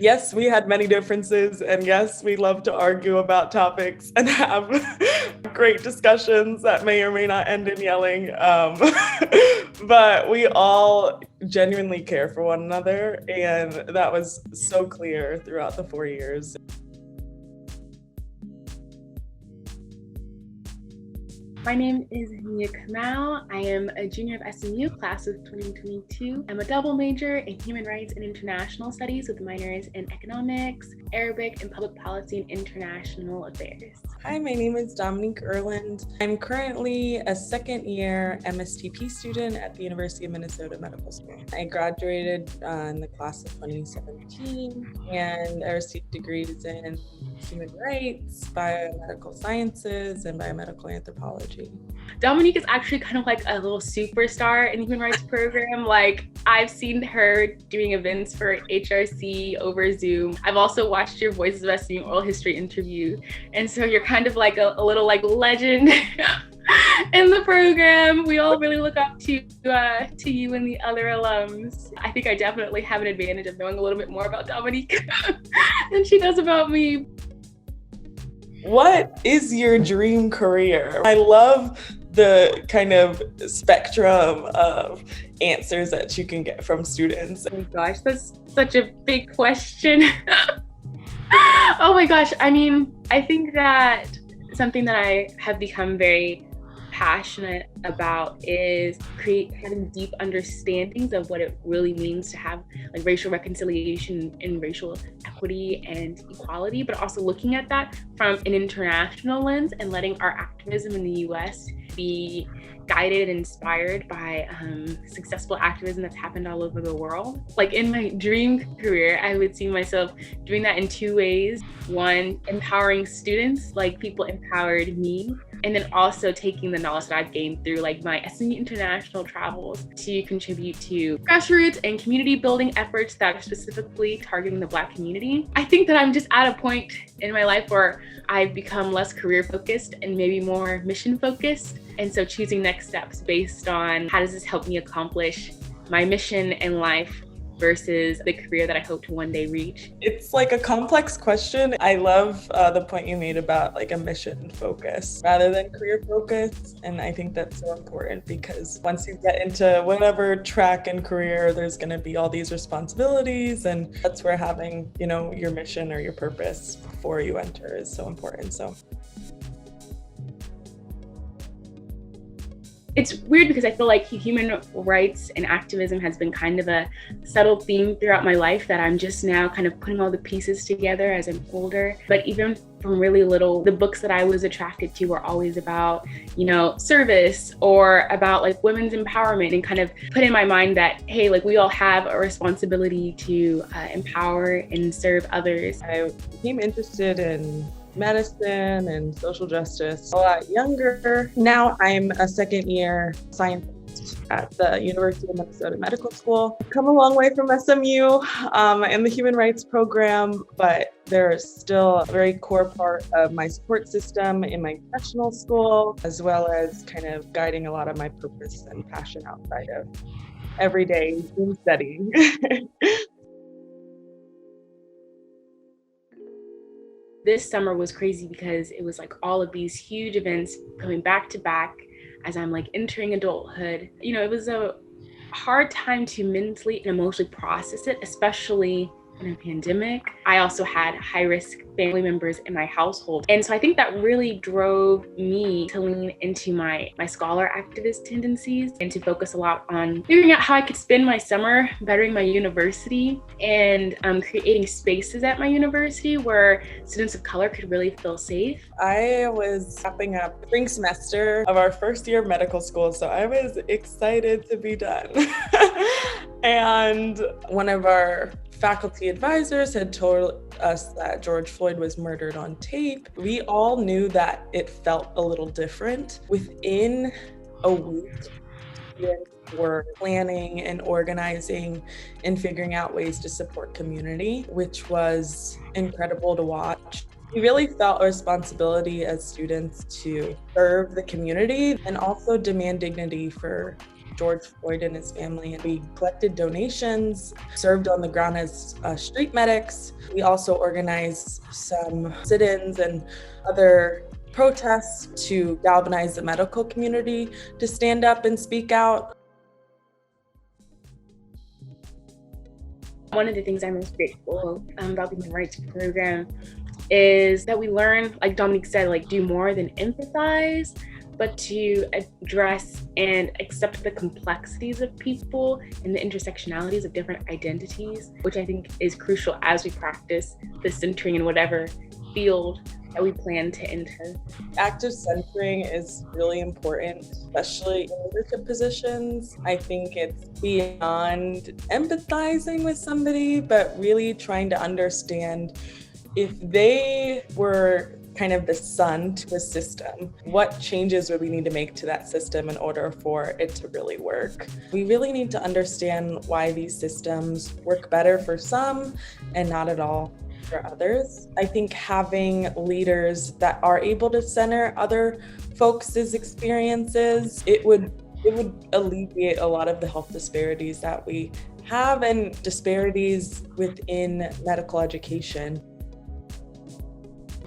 Yes, we had many differences, and yes, we love to argue about topics and have great discussions that may or may not end in yelling. But we all genuinely care for one another, and that was so clear throughout the 4 years. My name is Mia Kamau. I am a junior of SMU, class of 2022. I'm a double major in human rights and international studies with minors in economics, Arabic, and public policy and international affairs. Hi, my name is Dominique Erland. I'm currently a second year MSTP student at the University of Minnesota Medical School. I graduated in the class of 2017, and I received degrees in human rights, biomedical sciences, and biomedical anthropology. Dominique is actually kind of like a little superstar in the human rights program. Like, I've seen her doing events for HRC over Zoom. I've also watched your Voices of SMU oral history interview. And so you're kind of like a little like legend in the program. We all really look up to you and the other alums. I think I definitely have an advantage of knowing a little bit more about Dominique than she does about me. What is your dream career? I love the kind of spectrum of answers that you can get from students. Oh my gosh, that's such a big question. Oh my gosh, I mean, I think that something that I have become very passionate about is having deep understandings of what it really means to have like racial reconciliation and racial equity and equality, but also looking at that from an international lens and letting our activism in the US be guided and inspired by successful activism that's happened all over the world. Like in my dream career, I would see myself doing that in two ways. One, empowering students like people empowered me, and then also taking the knowledge that I've gained through like my SMU international travels to contribute to grassroots and community building efforts that are specifically targeting the Black community. I think that I'm just at a point in my life where I've become less career focused and maybe more mission focused. And so choosing next steps based on how does this help me accomplish my mission in life versus the career that I hope to one day reach. It's like a complex question. I love the point you made about like a mission focus rather than career focus. And I think that's so important because once you get into whatever track and career, there's going to be all these responsibilities. And that's where having, your mission or your purpose before you enter is so important. So it's weird because I feel like human rights and activism has been kind of a subtle theme throughout my life that I'm just now kind of putting all the pieces together as I'm older. But even from really little, the books that I was attracted to were always about, service or about like women's empowerment, and kind of put in my mind that, hey, like we all have a responsibility to empower and serve others. I became interested in medicine and social justice a lot younger. Now I'm a second year scientist at the University of Minnesota Medical School. I've come a long way from SMU in the human rights program, but there's still a very core part of my support system in my professional school, as well as kind of guiding a lot of my purpose and passion outside of everyday Zoom studying. This summer was crazy because it was like all of these huge events coming back to back as I'm like entering adulthood. It was a hard time to mentally and emotionally process it, especially in a pandemic. I also had high-risk family members in my household. And so I think that really drove me to lean into my scholar activist tendencies and to focus a lot on figuring out how I could spend my summer bettering my university and creating spaces at my university where students of color could really feel safe. I was wrapping up spring semester of our first year of medical school, so I was excited to be done. And one of our faculty advisors had told us that George Floyd was murdered on tape. We all knew that it felt a little different. Within a week, students were planning and organizing and figuring out ways to support community, which was incredible to watch. We really felt a responsibility as students to serve the community and also demand dignity for George Floyd and his family. And we collected donations, served on the ground as street medics. We also organized some sit-ins and other protests to galvanize the medical community to stand up and speak out. One of the things I'm most grateful about the Human Rights Program is that we learn, like Dominique said, like do more than empathize, but to address and accept the complexities of people and the intersectionalities of different identities, which I think is crucial as we practice the centering in whatever field that we plan to enter. Active centering is really important, especially in leadership positions. I think it's beyond empathizing with somebody, but really trying to understand if they were kind of the sun to a system, what changes would we need to make to that system in order for it to really work? We really need to understand why these systems work better for some and not at all for others. I think having leaders that are able to center other folks' experiences, it would alleviate a lot of the health disparities that we have and disparities within medical education.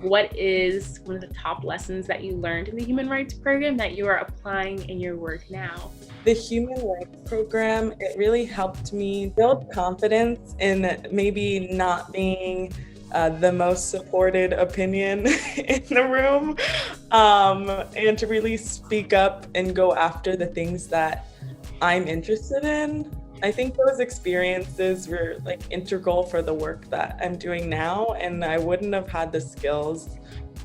What is one of the top lessons that you learned in the Human Rights Program that you are applying in your work now? The Human Rights Program, it really helped me build confidence in maybe not being the most supported opinion in the room, and to really speak up and go after the things that I'm interested in. I think those experiences were like integral for the work that I'm doing now, and I wouldn't have had the skills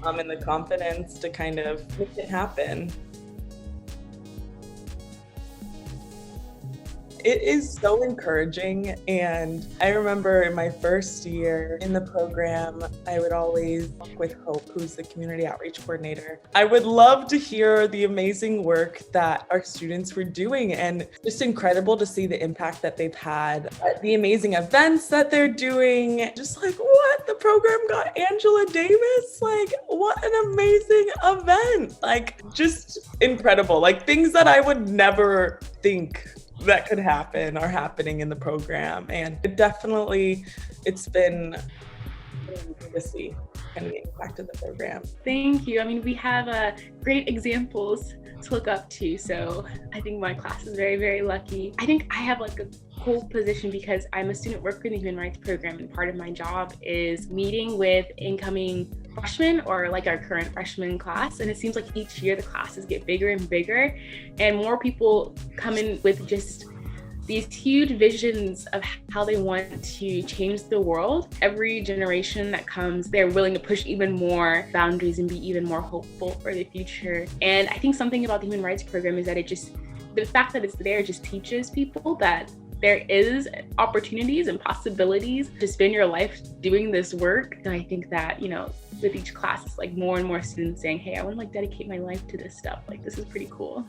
and the confidence to kind of make it happen. It is so encouraging, and I remember in my first year in the program, I would always talk with Hope, who's the community outreach coordinator. I would love to hear the amazing work that our students were doing, and just incredible to see the impact that they've had, the amazing events that they're doing. Just like, what? The program got Angela Davis? Like, what an amazing event. Like, just incredible. Like, things that I would never think that could happen are happening in the program, and it's been amazing to see kind of the impact of the program. Thank you. I mean, we have great examples to look up to, so I think my class is very, very lucky. I think I have like a cool position because I'm a student worker in the Human Rights Program, and part of my job is meeting with incoming freshmen or like our current freshman class, and it seems like each year the classes get bigger and bigger, and more people come in with just these huge visions of how they want to change the world. Every generation that comes, they're willing to push even more boundaries and be even more hopeful for the future. And I think something about the Human Rights Program is that the fact that it's there just teaches people that there is opportunities and possibilities to spend your life doing this work. And I think that, with each class, it's like more and more students saying, hey, I want to like dedicate my life to this stuff. Like, this is pretty cool.